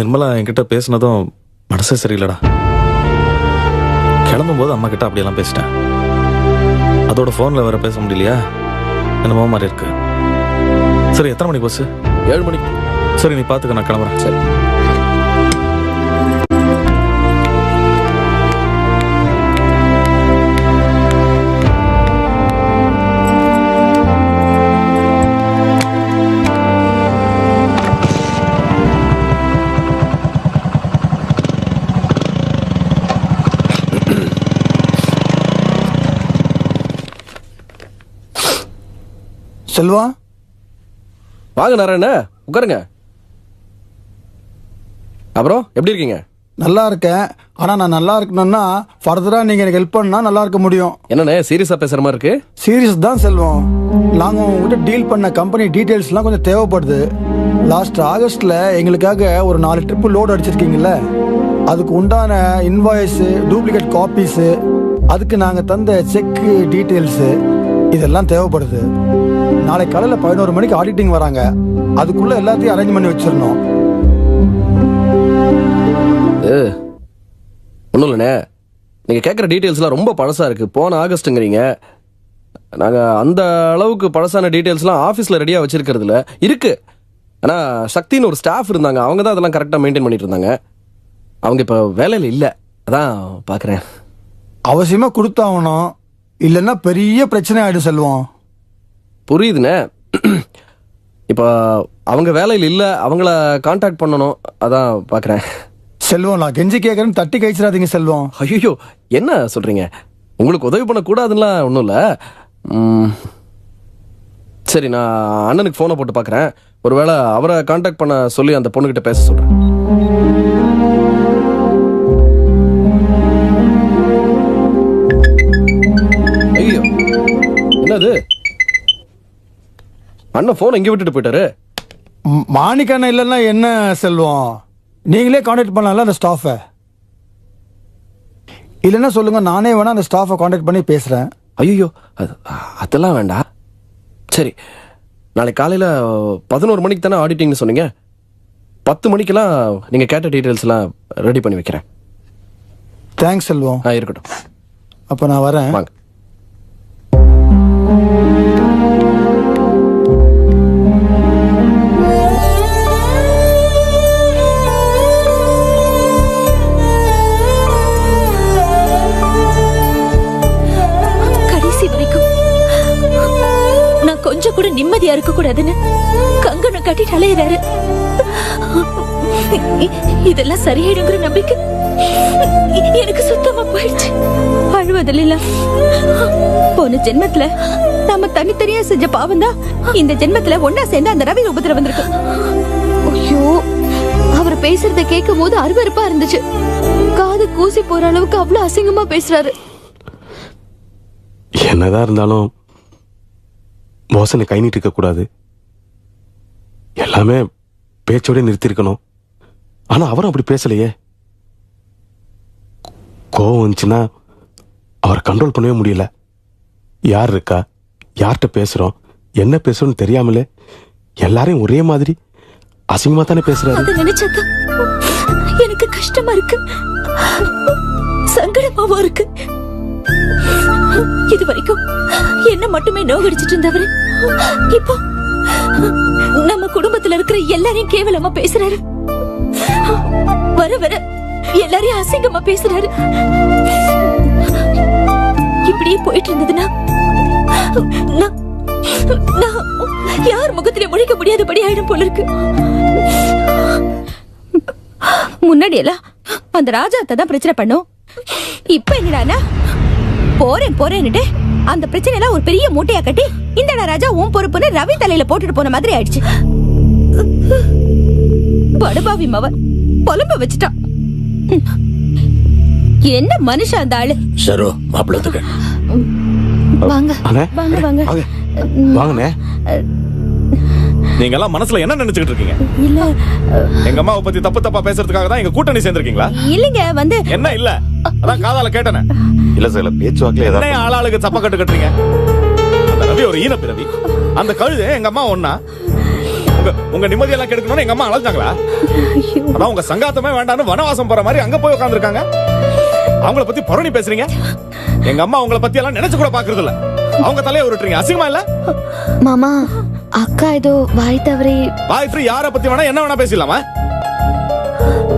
நிர்மலா என்கிட்ட பேசினதும் மனசே சரியில்லடா. கிளம்பும்போது அம்மா கிட்ட அப்படியெல்லாம் பேசிட்டேன். அதோட ஃபோனில் வேற பேச முடியலையா, என்னமோ மாதிரி இருக்கு. சரி, எத்தனை மணிக்கு பஸ்? 7 மணிக்கு. சரி, நீ பார்த்துக்க, நான் கிளம்புறேன். சரி. செல்வா, வாங்க நாராயண, உட்காருங்க. அப்புறம் எப்படி இருக்கீங்க? நல்லா இருக்கேன். ஆனா நான் நல்லா இருக்கணும்னா ஃபர்தரா நீங்க எனக்கு ஹெல்ப் பண்ணா நல்லா இருக்க முடியும். என்னண்ணே சீரியஸா பேசுற மாதிரி இருக்கு? சீரியஸ் தான் செல்வம். நாங்க உங்ககிட்ட டீல் பண்ண கம்பெனி டீடைல்ஸ்லாம் கொஞ்சம் தேவைப்படுது. லாஸ்ட் ஆகஸ்ட்ல எங்களுக்காக ஒரு 4 ட்ரிப் லோடு அடிச்சிருக்கீங்கல்ல, அதுக்கு உண்டான இன்வாய்ஸ், டூப்ளிகேட் காப்பீஸ், அதுக்கு நாங்க தந்த செக் டீடைல்ஸ் இதெல்லாம் தேவைப்படுது. நாளை காலையில 11 மணிக்கு ஆடிட்டிங் வராங்க. அதுக்குள்ள எல்லாத்தையும் அரேஞ்ச் பண்ணி வச்சிடணும். ஒன்றும் இல்லைண்ணே, நீங்கள் கேட்குற டீட்டெயில்ஸ்லாம் ரொம்ப பழசாக இருக்குது. போன ஆகஸ்ட்டுங்கிறீங்க. நாங்கள் அந்த அளவுக்கு பழசான டீட்டெயில்ஸ்லாம் ஆஃபீஸில் ரெடியாக வச்சுருக்கிறது இல்லை. இருக்குது, ஆனால் சக்தின்னு ஒரு ஸ்டாஃப் இருந்தாங்க, அவங்க தான் அதெல்லாம் கரெக்டாக மெயின்டைன் பண்ணிட்டு இருந்தாங்க. அவங்க இப்போ வேலையில் இல்லை, அதான் பார்க்குறேன். அவசியமாக கொடுத்தாகணும், இல்லைன்னா பெரிய பிரச்சனை ஆகிடும் செல்வம். புரியுதுண்ணே. இப்போ அவங்க வேலையில் இல்லை, அவங்கள கான்டாக்ட் பண்ணணும், அதான் பார்க்குறேன். செல்வம், நான் கெஞ்சி கேட்குறேன்னு தட்டி கழிச்சிடாதீங்க செல்வம். ஐயோ, என்ன சொல்கிறீங்க? உங்களுக்கு உதவி பண்ணக்கூடாதுன்னா ஒன்றும் இல்லை. சரி, நான் அண்ணனுக்கு ஃபோனை போட்டு பார்க்குறேன். ஒருவேளை அவரை கான்டாக்ட் பண்ண சொல்லி அந்த பொண்ணுக்கிட்ட பேச சொல்கிறேன். ஐயோ, என்னது? அண்ணன் ஃபோன் எங்கே விட்டுட்டு போயிட்டாரு? மாணிக்கண்ண இல்லைன்னா என்ன செல்வம், நீங்களே கான்டாக்ட் பண்ணலாம்ல அந்த ஸ்டாஃபை. இல்லைன்னா சொல்லுங்க, நானே வேணா அந்த ஸ்டாஃபை கான்டாக்ட் பண்ணி பேசுறேன். ஐயோ, அதெல்லாம் வேண்டாம். சரி, நாளைக்கு காலையில் 11 மணிக்கு தானே ஆடிட்டிங்னு சொன்னீங்க. 10 மணிக்கெல்லாம் நீங்கள் கேட்ட டீட்டெயில்ஸ்லாம் ரெடி பண்ணி வைக்கிறேன். தேங்க்ஸ் செல்வம். இருக்கட்டும், அப்போ நான் வரேன். வாங்க. கொஞ்சம் கூட நிம்மதியா இருக்க கூடாதுன்னு கங்கணம் கட்டிட்டு அலையிறாரு. இதெல்லாம் சரியாயிடுங்கிற நம்பிக்கை எனக்கு சுத்தமா போயிடுச்சு. அழுவதில்ல, போன ஜென்மத்துல நாம தனித்தனியா செஞ்ச பாவம் தான் இந்த ஜென்மத்துல ஒன்னா சேர்ந்து அந்த ரவி ரூபத்துல வந்திருக்கு. ஐயோ, அவர் பேசுறத கேட்கும் போது அருவருப்பா இருந்துச்சு. காது கூசி போற அளவுக்கு அவ்வளவு அசிங்கமா பேசுறாரு. என்னதான் இருந்தாலும் மோசனை கை நீட்டிக்க கூடாது, எல்லாமே பேச்சோட நிறுத்திருக்கணும். ஆனா அவரும் அப்படி பேசலையே. கோவம் வந்துச்சுன்னா அவரை கண்ட்ரோல் பண்ணவே முடியல. யார் இருக்கா, யார்கிட்ட பேசுறோம், என்ன பேசுறோம்னு தெரியாமலே எல்லாரையும் ஒரே மாதிரி அசிங்கமா தானே பேசுறாரு. அதை நினைச்சாக்க எனக்கு கஷ்டமா இருக்கு, சங்கடமாவும் இருக்கு. இது வரைக்கும் என்ன மட்டுமே நோகடிச்சிட்டு இருந்தவரு இப்போ நம்ம குடும்பத்துல இருக்கிற எல்லாரையும் கேவலமா பேசுறாரு. வர வர எல்லாரையும் அசிங்கமா பேசுறாரு. இப்படியே போயிட்டு இருந்ததுன்னா நான் யார் முகத்திலே முழிக்க முடியாதபடி ஆயிடும் போல இருக்கு. முன்னாடி எல்லாம் அந்த ராஜாத்தை தான் பிரச்சனை பண்ணும். இப்ப என்னடானா போறேன் போறேன்னுட்டு அந்த பிரச்சனை எல்லாம் ஒரு பெரிய மூட்டையா கட்டி இந்த ராஜா உன் பொறுப்புன்னு ரவி தலையில போட்டுட்டு போன மாதிரி ஆயிடுச்சு. படுபாவி மவ புலம்ப வச்சுட்டான். என்ன மனுஷன் அந்த ஆளு. சரோ, மாப்பிள்ளத்துக்கு வாங்க வாங்க வாங்க வாங்கண்ணே. நீங்க எல்லாம் மனசுல என்ன நினைச்சுக்கிட்டு இருக்கீங்க? இல்ல, எங்க அம்மாவை பத்தி தப்பு தப்பா பேசுறதுக்காக தான் எங்க கூட்டணி சேர்ந்திருக்கீங்களா? இல்லங்க, வந்து என்ன இல்ல, அதான் காதால கேட்டனே. இல்ல சார், பேச்சுவாக்கில என்ன ஆளாளுக்கு சப்ப கட்டு கட்டுறீங்க? அந்த ரவி ஒரு ஈன பிறவி, அந்த கழுதை எங்க அம்மா ஒன்னா. உங்க நிம்மதியெல்லாம் கெடுக்கணும்னு எங்க அம்மா அழைச்சாங்களா? அதான் உங்க சங்காத்தமே வேண்டான்னு வனவாசம் போற மாதிரி அங்க போய் உட்காந்துருக்காங்க. அவங்கள பத்தி புரணி பேசுறீங்க. எங்க அம்மா உங்களை பத்தி எல்லாம் நினைச்சு கூட பாக்குறது இல்ல. அவங்க தலையை உருட்டுறீங்க. அசிங்கமா இல்ல? மாமா அக்கா ஏதோ வாய் தவறி வாய் ஃப்ரீ. யார பத்தி வேணா என்ன வேணா பேசலாமா?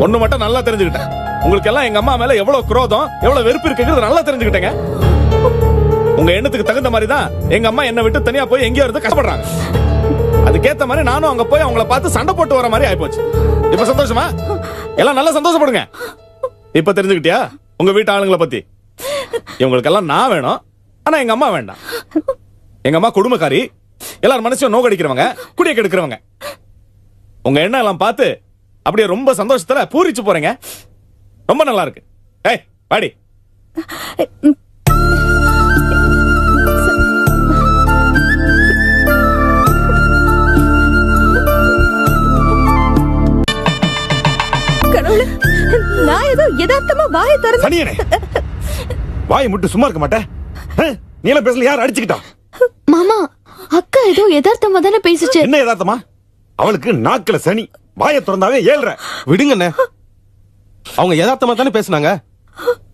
ஒண்ணு மட்டும் நல்லா தெரிஞ்சுக்கிட்டேன். உங்களுக்கு எல்லாம் எங்க அம்மா மேல எவ்வளவு குரோதம், எவ்வளவு வெறுப்பு இருக்குங்கிறது நல்லா தெரிஞ்சுக்கிட்டேங்க. உங்க எண்ணத்துக்கு தகுந்த மாதிரி தான் எங்க அம்மா என்ன விட்டு தனியா போய் எங்கேயோ இருந்து கஷ்டப்படுறாங்க. அதுக்கேத்த மாதிரி நானும் அங்க போய் அவங்கள பார்த்து சண்டை போட்டு வர மாதிரி ஆயிப்போச்சு. இப்ப சந்தோஷமா? எல்லாம் நல்லா சந்தோஷப்படுங்க. இப்ப தெரிஞ்சுக்கிட்டியா உங்க வீட்டு ஆளுங்களை பத்தி? இவங்களுக்கெல்லாம் நான் வேணும், ஆனா எங்க அம்மா வேண்டாம். எங்க அம்மா குடும்பக்காரி, எல்லாரும் மனசையும் நோக்கடிக்கிறவங்க, குடிய கெடுக்கிறவங்க. உங்க எண்ணம் எல்லாம் பார்த்து அப்படியே ரொம்ப சந்தோஷத்துல பூரிச்சு போறீங்க. ரொம்ப நல்லா இருக்கு. ஏய் வாடி. கடவுளே, நான் ஏதோ யதார்த்தமா வாயை திறந்து சனியனே, வாயை முட்டு சும்மா இருக்க மாட்டேன். நீல பேசல யார் அடிச்சுக்கிட்டா? மாமா அக்கா ஏதோ யதார்த்தமா தானே பேசிச்சு. என்ன யதார்த்தமா? அவளுக்கு நாக்குல சனி, வாயை திறந்தாவே ஏழ்ற. விடுங்கண்ணே, அவங்க யதார்த்தமா தானே பேசுனாங்க.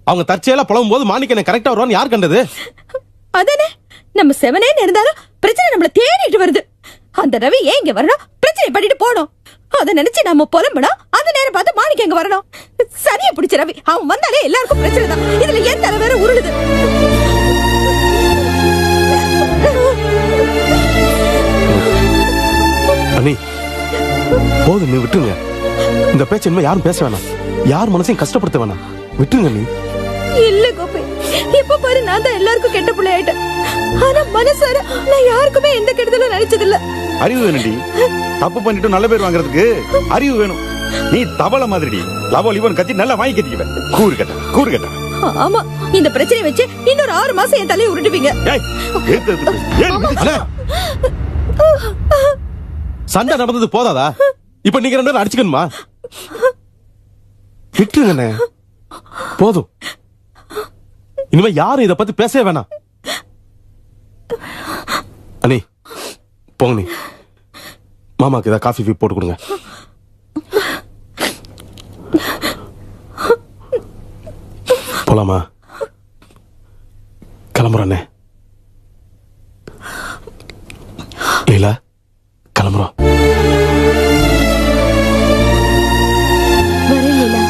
அவங்க தற்செயலா புலவும் போது மாணிக்கனை கரெக்டா வருவான்னு யார் கண்டது? அதானே, நம்ம செவனே இருந்தாலும் பிரச்சனை நம்மள தேடிட்டு வருது. அந்த ரவி ஏன் இங்க வரணும்? பிரச்சனை பண்ணிட்டு போனோம். அத நினைச்சு நம்ம புலம்புனா அந்த நேரம் பார்த்து மாணிக்க எங்க வரணும்? சரியா பிடிச்ச ரவி, அவன் வந்தாலே எல்லாருக்கும் பிரச்சனை தான். இதுல ஏன் தலை வேற உருளுது? அண்ணி போதும், நீ விட்டுருங்க. இந்த பேச்சு இனிமே யாரும் பேச வேணாம், யார் மனசையும் கஷ்டப்படுத்த வேணாம். விட்டுருங்க நீ. இல்ல கோபி, இப்ப பாரு நான் தான் எல்லாருக்கும் கெட்ட பிள்ளை ஆயிட்டேன். ஆனா மனசார நான் யாருக்குமே எந்த கெடுதலும் நினைச்சது இல்ல. அறிவு வேணும்டி. தப்பு பண்ணிட்டு நல்ல பேர் வாங்குறதுக்கு அறிவு வேணும். நீ தவள மாதிரிடி, லவோ லிவன் கத்தி நல்லா வாங்கி கட்டிக்குவ. கூறு கட்ட கூறு கட்ட. ஆமா, இந்த பிரச்சனை வச்சு இன்னொரு 6 மாசம் என் தலையை உருட்டுவீங்க. சண்டை நடந்தது போதாதா? இப்ப நீங்க 2 பேரும் அடிச்சுக்கணுமா? விட்டுருங்கண்ணே, போதும். இனிமே யாரும் இத பத்தி பேசவே வேணாம். அண்ணி போங்க, நீ மாமாக்கு ஏதாவது காஃபி போட்டு கொடுங்க. போலாமா? கிளம்புறேண்ணே. லீலா கிளம்புறோம். வரேன் லீலா.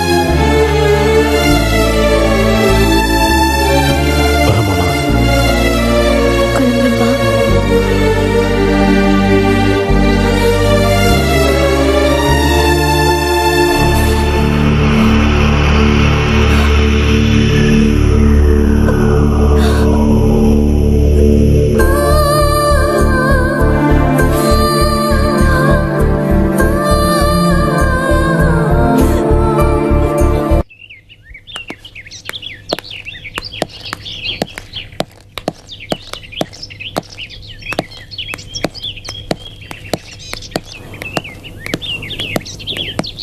வர மாமா. கிளம்புறேன்பா.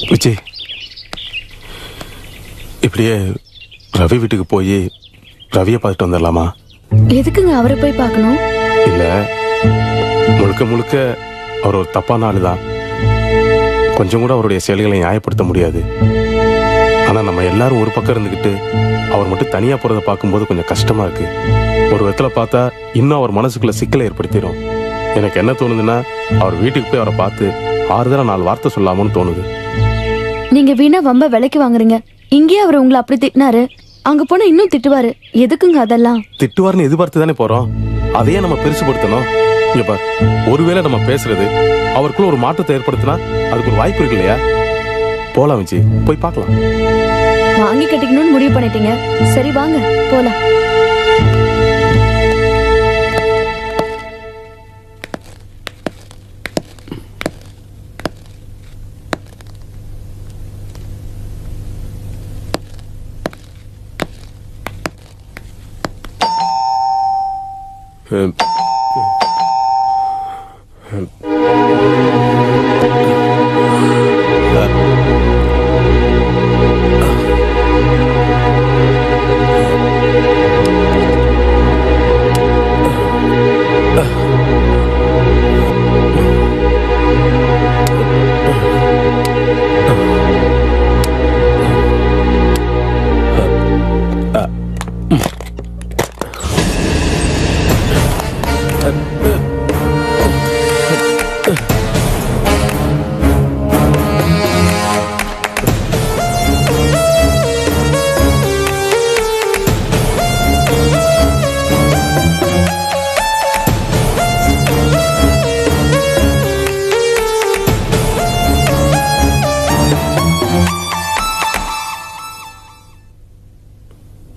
விஜய், இப்படியே ரவி வீட்டுக்கு போய் ரவியை பார்த்துட்டு வந்துடலாமா? எதுக்குங்க அவரை போய் பார்க்கணும்? இல்ல, முழுக்க முழுக்க அவர் ஒரு தப்பான ஆளுதான். கொஞ்சம் கூட அவருடைய செயல்களை நியாயப்படுத்த முடியாது. ஆனா நம்ம எல்லாரும் ஒரு பக்கம் இருந்துகிட்டு அவர் மட்டும் தனியா போறதை பார்க்கும்போது கொஞ்சம் கஷ்டமா இருக்கு. ஒரு விதத்துல பார்த்தா இன்னும் அவர் மனசுக்குள்ள சிக்கலை ஏற்படுத்திடும். எனக்கு என்ன தோணுதுன்னா, அவர் வீட்டுக்கு போய் அவரை பார்த்து ஆறுதலா 4 வார்த்தை சொல்லாமன்னு தோணுது. நீங்க வீணா வம்ப விலைக்கு வாங்குறீங்க. இங்கே அவர் உங்களை அப்படி திட்டினாரு, அங்க போனா இன்னும் திட்டுவாரு. எதுக்குங்க அதெல்லாம்? திட்டுவார்னு எதிர்பார்த்து தானே போறோம். அதையே நம்ம பெருசுபடுத்தணும். இங்க பார், ஒருவேளை நம்ம பேசுறது அவருக்குள்ள ஒரு மாற்றத்தை ஏற்படுத்தினா அதுக்கு ஒரு வாய்ப்பு இருக்கு இல்லையா? போலாம் விஜி, போய் பார்க்கலாம். வாங்கி கட்டிக்கணும்னு முடிவு பண்ணிட்டீங்க. சரி வாங்க போலாம்.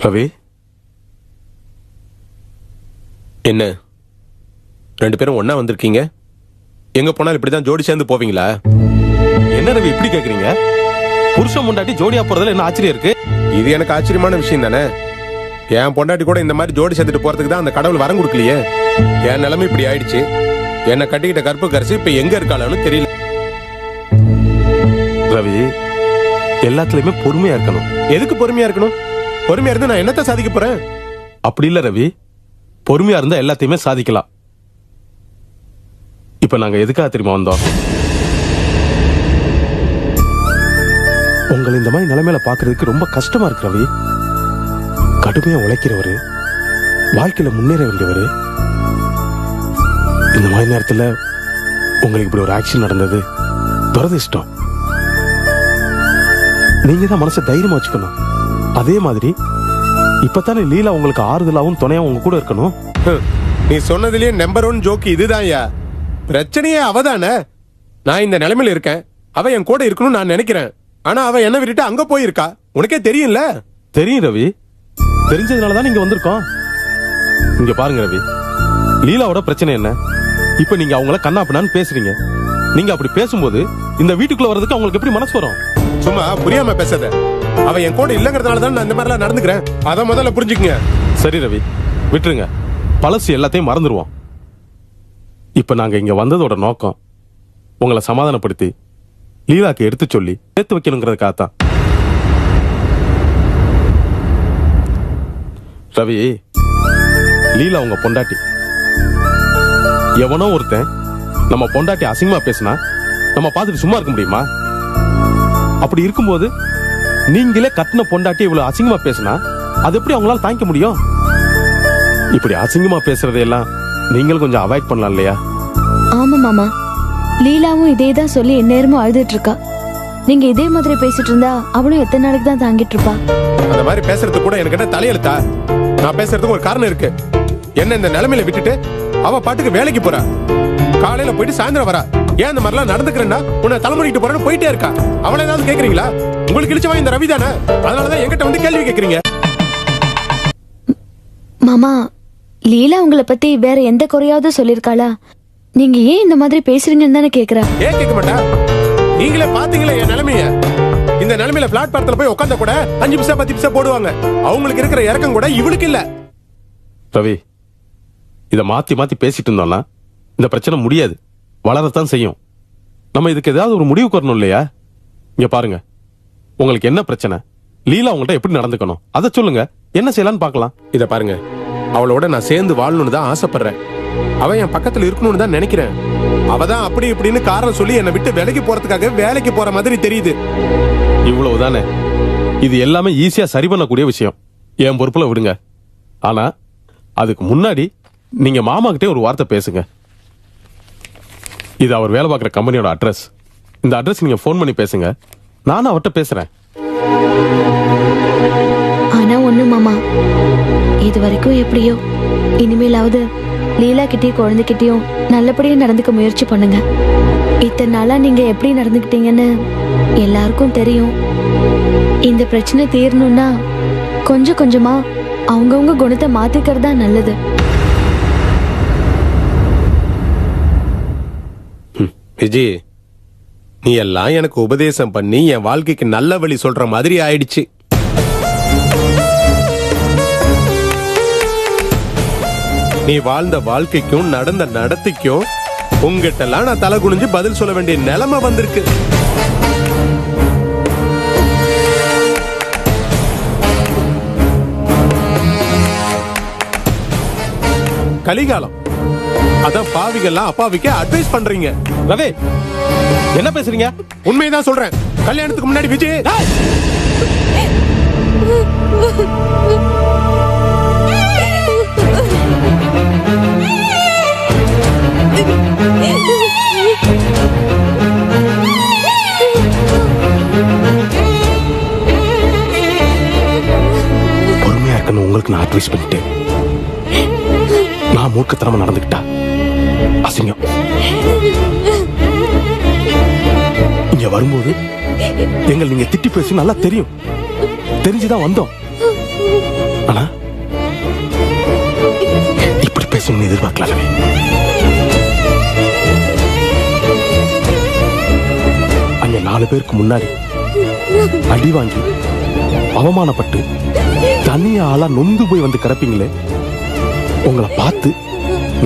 ரவி, என்ன 2 பேரும் ஒண்ணா வந்திருக்கீங்க? எங்க போனாலும் இப்படிதான் ஜோடி சேர்ந்து போவீங்களா? என்ன ரவி இப்படி கேக்குறீங்க? புருஷன் பொண்டாட்டி ஜோடியா போறதுல என்ன ஆச்சரியம் இருக்கு? இது எனக்கு ஆச்சரியமான விஷயம் தானே. என் பொண்டாட்டி கூட இந்த மாதிரி ஜோடி சேர்த்துட்டு போறதுக்கு தான் அந்த கடவுள் வரம் கொடுக்கலையே. என் நிலைமை இப்படி ஆயிடுச்சு. என்ன கட்டிக்கிட்ட கற்பு கரைசி இப்ப எங்க இருக்காளான்னு தெரியல. ரவி, எல்லாத்துலயுமே பொறுமையா இருக்கணும். எதுக்கு பொறுமையா இருக்கணும்? பொறுமையா இருந்து நான் என்னத்த சாதிக்க போறேன்? அப்படி இல்ல ரவி, பொறுமையா இருந்தா எல்லாத்தையுமே சாதிக்கலாம். இப்ப நாங்க எதுக்காக தெரியுமா வந்தோம்? உங்களை இந்த மாதிரி நிலைமையில பாக்குறதுக்கு ரொம்ப கஷ்டமா இருக்கு ரவி. கடுமையா உழைக்கிறவரு, வாழ்க்கையில முன்னேற வேண்டியவரு, இந்த மாதிரி நேரத்துல உங்களுக்கு இப்படி ஒரு ஆக்ஷன் நடந்தது துரதிர்ஷ்டம். நீங்க தான் மனசை தைரியமா வச்சுக்கணும். அதே மாதிரி இப்பதானே லீலா உங்களுக்கு ஆறுதலாவும் துணையாவும் உங்க கூட இருக்கணும். நீ சொன்னதுலயே நம்பர் 1 ஜோக்கு இதுதான்யா. பிரச்சனையே அவதானே. நான் இந்த நிலைமையில இருக்கேன், அவ என் கூட இருக்கணும்னு நான் நினைக்கிறேன். ஆனா அவ என்ன விட்டுட்டு அங்க போயிருக்கா. உனக்கே தெரியும்ல? தெரியும் ரவி, தெரிஞ்சதுனாலதான் நீங்க வந்திருக்கோம். இங்க பாருங்க ரவி, லீலாவோட பிரச்சனை என்ன? இப்ப நீங்க அவங்கள கண்ணாப்பினான்னு பேசுறீங்க. நீங்க அப்படி பேசும்போது இந்த வீட்டுக்குள்ள வர்றதுக்கு அவங்களுக்கு எப்படி மனசு வரும்? சும்மா புரியாம பேசாத. அவ என் கூட இல்லங்கிறதுனால தான் நான் இந்த மாதிரிலாம் நடந்துக்கிறேன். அத முதல்ல புரிஞ்சுக்கங்க. சரி ரவி, விட்டுருங்க. பழசு எல்லாத்தையும் மறந்துடுவோம். இப்ப நாங்க இங்க வந்ததோட நோக்கம் உங்களை சமாதானப்படுத்தி லீலாக்கு எடுத்து சொல்லி சேர்த்து வைக்கணுங்கிறதுக்காகத்தான். ரவி, லீலா உங்க பொண்டாட்டி. எவனோ ஒருத்தன் நம்ம பொண்டாட்டி அசிங்கமா பேசினா நம்ம பார்த்துட்டு சும்மா இருக்க முடியுமா? அப்படி இருக்கும்போது நீங்களே கட்டின பொண்டாட்டி இவ்வளவு அசிங்கமா பேசினா அது எப்படி அவங்களால தாங்கிக்க முடியும்? இப்படி அசிங்கமா பேசுறதையெல்லாம் நீங்களும் கொஞ்சம் அவாய்ட் பண்ணலாம் இல்லையா? ஆமா மாமா, லீலாவும் இதே தான் சொல்லி எந்நேரமும் அழுதுட்டு இருக்கா. நீங்க இதே மாதிரி பேசிட்டு இருந்தா அவளும் எத்தனை நாளைக்கு தான் தாங்கிட்டு இருப்பா? அந்த மாதிரி பேசுறது கூட எனக்கு என்ன தலையெழுத்தா? நான் பேசுறதுக்கு ஒரு காரணம் இருக்கு. என்ன இந்த நிலைமையில விட்டுட்டு அவ பாட்டுக்கு வேலைக்கு போறா. காலையில போயிட்டு சாயந்தரம் வரா. ஏன் இந்த மாதிரிலாம் நடந்துக்கிறேன்னா உன்னை தலைமுடிட்டு போறேன்னு போயிட்டே இருக்கா. அவளை ஏதாவது கேக்குறீங்களா? உங்களுக்கு இழிச்சவா இந்த ரவி தானே. அதனாலதான் என்கிட்ட வந்து கேள்வி கேக்குறீங்க. மாமா, லீலா உங்களை பத்தி வேற எந்த குறையாவது சொல்லிருக்காளா? நீங்க ஏன் இந்த மாதிரி பேசுறீங்கன்னு தானே கேக்குறா. ஏன் கேட்க மாட்டா? நீங்களே பாத்தீங்களா என் நிலைமைய? இந்த நிலைமையில பிளாட்பாரத்துல போய் உட்கார்ந்தா கூட 5 பைசா 10 பைசா போடுவாங்க. அவங்களுக்கு இருக்கிற இறக்கம் கூட இவளுக்கு இல்ல. ரவி, இத மாத்தி மாத்தி பேசிட்டு இருந்தோம்னா இந்த பிரச்சனை முடியாது, வளரத்தான் செய்யும். நம்ம இதுக்கு ஏதாவது ஒரு முடிவுக்கு வரணும் இல்லையா? இங்க பாருங்க, உங்களுக்கு என்ன பிரச்சனை, லீலா உங்கள்ட்ட எப்படி நடந்துக்கணும் அதை சொல்லுங்க, என்ன செய்யலாம்னு பார்க்கலாம். இத பாருங்க, அவளோட நான் சேர்ந்து வாழணும்னு தான் ஆசைப்படுறேன். அவ என் பக்கத்துல இருக்கணும்னு தான் நினைக்கிறேன். அவதான் அப்படி இப்படின்னு காரணம் சொல்லி என்னை விட்டு வேலைக்கு போறதுக்காக வேலைக்கு போற மாதிரி தெரியுது. இவ்வளவுதானே? இது எல்லாமே ஈஸியா சரி பண்ணக்கூடிய விஷயம். என் பொறுப்புல விடுங்க. ஆனா அதுக்கு முன்னாடி நீங்க மாமா கிட்டே ஒரு வார்த்தை பேசுங்க. இது அவர் வேலை பார்க்குற கம்பெனியோட அட்ரஸ். இந்த அட்ரஸ் நீங்க ஃபோன் பண்ணி பேசுங்க, நானும் அவர்கிட்ட பேசுறேன். ஆனா ஒண்ணு மாமா, இது வரைக்கும் எப்படியோ இனிமேலாவது லீலா கிட்டயும் குழந்தைகிட்டயும் நல்லபடியா நடந்துக்க முயற்சி பண்ணுங்க. இத்தனை நாளா நீங்க எப்படி நடந்துக்கிட்டீங்கன்னு எல்லாருக்கும் தெரியும். இந்த பிரச்சனை தீரணும்னா கொஞ்சம் கொஞ்சமா அவங்கவுங்க குணத்தை மாத்திக்கிறதா நல்லது. விஜி, நீ எல்லாம் எனக்கு உபதேசம் பண்ணி என் வாழ்க்கைக்கு நல்ல வழி சொல்ற மாதிரி ஆயிடுச்சு. நீ வாழ்ந்த வாழ்க்கைக்கும் நடந்த நடத்திக்கும் உங்ககிட்ட எல்லாம் நான் தலை குனிஞ்சு பதில் சொல்ல வேண்டிய நிலைமை வந்திருக்கு. கலிகாலம், அதான் பாவிகள்லாம் அப்பாவிக்கு அட்வைஸ் பண்றீங்க. ரவி, என்ன பேசுறீங்க? உண்மைதான் சொல்றேன். கல்யாணத்துக்கு முன்னாடி விஜய் பொறுமையா இருக்கணும் உங்களுக்கு நான் அட்வைஸ் பண்ணிட்டேன். நான் மூர்க்கத்தனமா நடந்துக்கிட்டா அசிங்கம். இங்க வரும்போது எங்களை நீங்க திட்டி பேசி நல்லா தெரியும். தெரிஞ்சுதான் வந்தோம். ஆனா இப்படி பேசணும்னு எதிர்பார்க்கல ரவி. அங்க 4 பேருக்கு முன்னாடி அடி வாங்கி அவமானப்பட்டு தனியா ஆளா நொந்து போய் வந்து கிடப்பீங்களே, உங்களை பார்த்து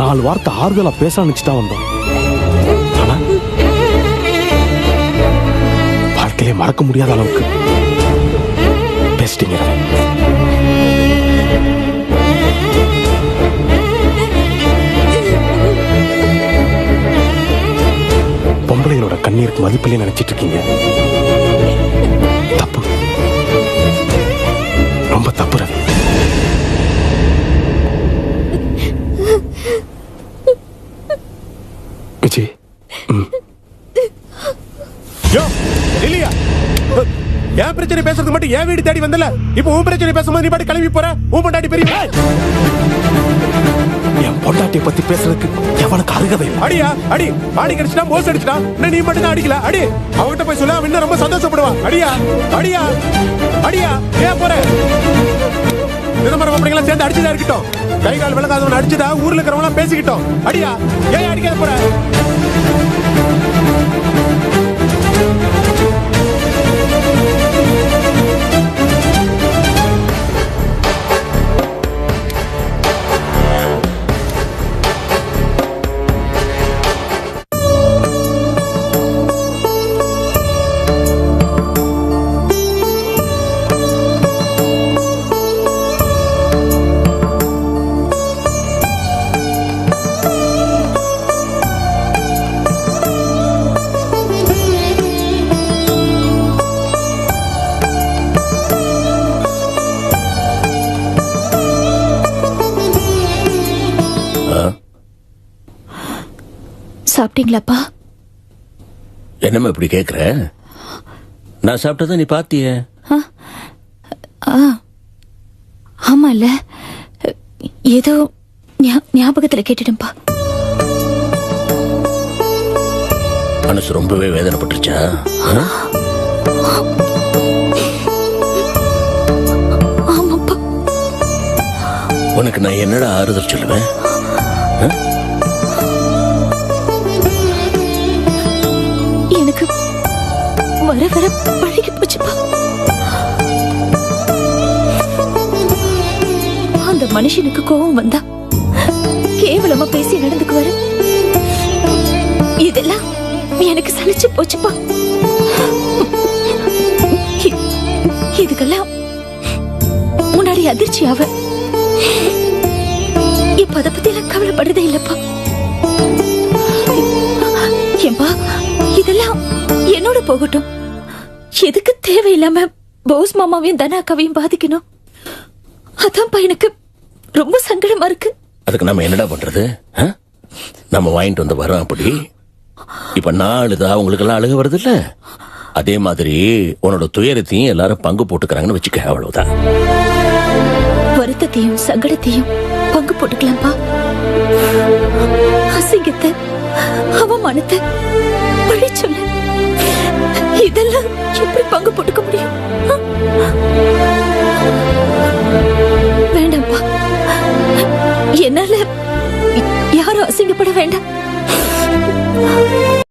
4 வார்த்தை ஆறுதலா பேச நினைச்சுதான் வந்தோம். ஆனா வாழ்க்கையிலே மறக்க முடியாத அளவுக்கு பேசிட்டீங்க ரவி. பொம்பளைகளோட கண்ணீருக்கு மதிப்பிலே நினைச்சிட்டு இருக்கீங்க. தப்பு, ரொம்ப தப்பு ரவி. விஜய், யோ இல்லையா, என் பிரச்சனை பேசுறது மட்டும் என் வீடு தேடி வந்தல, இப்போ உன் பிரச்சனை பேசும்போது நீ பாட்டு கிளம்பி போற. உன் பொண்டாட்டி பெரிய என் பொண்டாட்டியை பத்தி பேசுறதுக்கு எவனுக்கு அருகதை இல்லை. அடியா அடி, பாடி கடிச்சிட்டா போஸ் அடிச்சிட்டா, நீ மட்டும் தான் அடிக்கல. அடி, அவன்கிட்ட போய் சொல்ல, அவன் இன்னும் ரொம்ப சந்தோஷப்படுவான். அடியா அடியா அடியா, ஏன் போற? தினமரம் அப்படிங்களாம் சேர்ந்து அடிச்சுதான் இருக்கட்டும். கை கால் விளக்காதவன் அடிச்சுதா ஊர்ல இருக்கிறவங்க பேசிக்கிட்டோம். அடியா, ஏன் அடிக்காத போற? சாப்பிட்டீங்களாப்பா? என்னம்மா இப்படி கேக்குற? நான் சாப்பிட்டதை நீ பாத்திய? ஆமா இல்ல, ஏதோ ஞாபகத்துல கேட்டுடும்பா. மனசு ரொம்பவே வேதனைப்பட்டுருச்சா? ஆமாப்பா. உனக்கு நான் என்னடா ஆறுதல் சொல்லுவேன்? எனக்கு வர வர பழகி போச்சுப்பா. அந்த மனுஷனுக்கு கோபம் வந்தா கேவலமா பேசி நடந்துக்குவாரு. இதெல்லாம் எனக்கு சலிச்சு போச்சுப்பா. இதுக்கெல்லாம் முன்னாடி அதிர்ச்சி ஆவ, இப்ப அதை பத்தி எல்லாம் கவலைப்படுறதே இல்லப்பா. ஏம்பா, இதெல்லாம் என்னோட போகட்டும். எதுக்கு தேவையில்லாம போஸ் மாமாவையும் தனாக்காவையும் பாதிக்கணும்? அதான் எனக்கு ரொம்ப சங்கடமா இருக்கு. அதுக்கு நம்ம என்னடா பண்றது? நம்ம வாங்கிட்டு வந்த வரோம் அப்படி. இப்ப நாளுதா அவங்களுக்கு எல்லாம் அழுக வருது இல்ல, அதே மாதிரி உன்னோட துயரத்தையும் எல்லாரும் பங்கு போட்டுக்கிறாங்கன்னு வச்சுக்க, அவ்வளவுதான். வருத்தத்தையும் சங்கடத்தையும் பங்கு போட்டுக்கலாம்பா. அசிங்கத்தை, அவமானத்தை, பழி சொல்ல, இதெல்லாம் எப்படி பங்கு போட்டுக்க முடியும்? வேண்டாம்ப்பா, என்னால